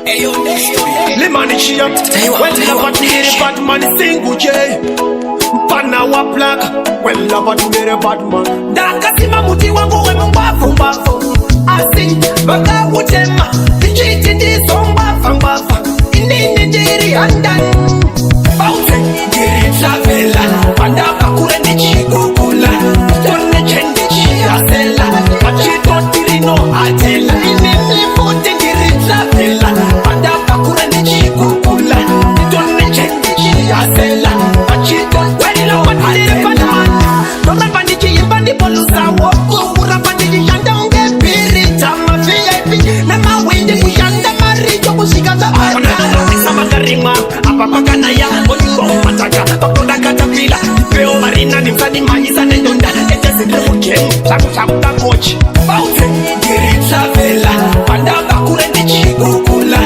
Le man is here. Well, never to get a bad man single J. Pana wa plug. Well, never to get a bad man. Daka sima muti wangu we mbafu mbafu. Asi baka utema. Dijiti di somba fambafa. Ini njiri andan. Baute njiri travela. Panda bakure ni chigukula. Tone chendi chiasela. Machito tirino atela. Ini fote njiri travela. Panda bakure ni chigukula. Tone chendi chiasela. Machito tirino atela. Don't have any cheese, but the police are walking. Put up on the shanda on the spirit. I'm a VIP. Never win the shanda. Marry to Musika. I'm a Karima. I'm a Pakanaya. What you want, Mataka? Pakoda Katapila. Peo Marina, the Fadi Manisa, and Donda. It is in the game. Sakuta coach. Bounce. Giritsa Vela. Panda Bakura de Chigukula.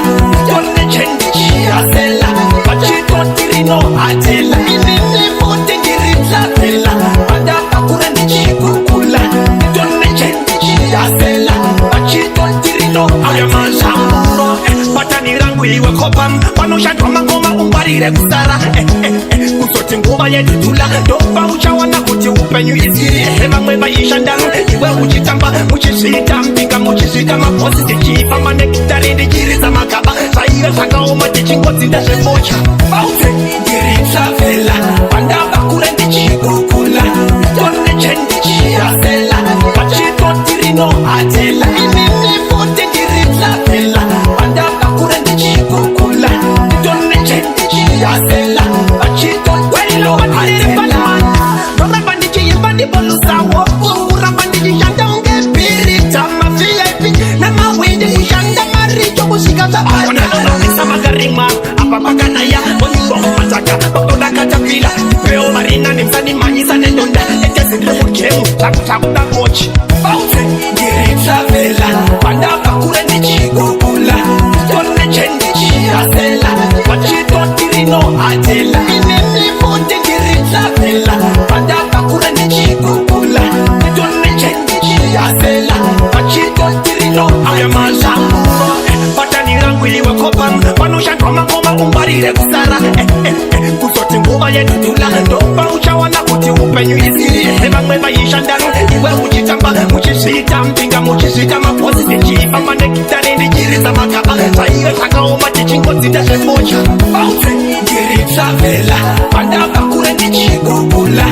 Don't mention the Chiasella. Pachito Tirino Atela. In the foot, Giritsa Vela. Panda Bakura de Chigukula. Don't mention the Chiasella. Pachito Tirino Atela. Patani rangu iwe kopam. Panosha drama ngoma umbarire kusara. Kusote ngoma yetu tula. Dopa uchawana kuti upenyu iziri. Hema mweba yishandanu. Iwe uchitamba. Muchisita mpika muchisita maposi. Tichifa manekitari dijiriza makaba. Saire saka oma tichingozi deshe mocha. Baute giritsa vela. Panda bakure ndichigukula. Tone chendi chiasela. Pachito tirino atela. Inini fote giritsa vela. Panda bakure ndichigukula. Tone chendi chiasela. Pachito tirino atela. Don't have any cheese, but the police are walking. Urabandi shanda on the spirit. I'm a VIP. Never win the shanda. Marry to Musika. I'm a Karima. I'm a Pakanaya. What you want, Mataka? Pakoda Katapila. Peo Marina, the Fadi Manisa, and Donda. It is in the game. Sakuta coach. Bounce. Giritsa Vela. Panda Bakura de Chigukula. Don't mention the Chiasella. Pachito Tirino Atela. Inini fote Giritsa Vela. Panda Bakura de Chigukula. Don't mention the Chiasella. Pachito Tirino Atela. Patani rangu iwe kopam. Panosha drama ngoma umbarire kusara. Kusote ngoma yetu tula. Dopa uchawana kuti upenyu iziri. Hema mweba yishandanu. Iwe uchitamba. Muchisita mpinga muchisita maposi. Tichifa manekitari dijiriza makaba. Saire saka oma tichingozi deshe mocha. Bounce. Giritsa vela. Panda bakure ndichigukula.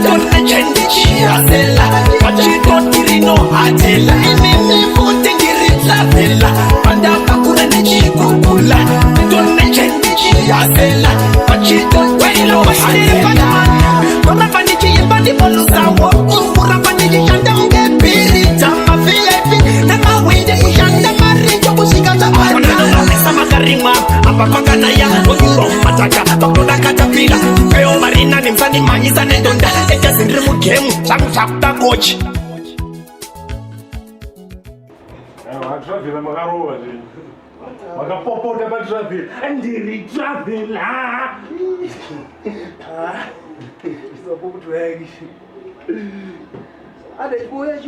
Tone chendi chiasela. Pachito tirino atela. Inini fote giritsa vela. Panda bakure ndichigukula. Tone chendi chiasela. Pachito tirino atela. Don't have any cheese, but the police are walking. Urabandi shanda on the spirit. I'm a VIP. Never win the shanda. Marry to Musika. I'm a Karima. I'm a Pakanaya. What you want, Mataka? Pakoda Katapila. Peo Marina, the Fadi Manisa, and Donda. It is in the game. Sakuta coach. Travela magaroa, gente. Magapopo da travela. Andiri travela. Isso é um pouco drag. Ah, depois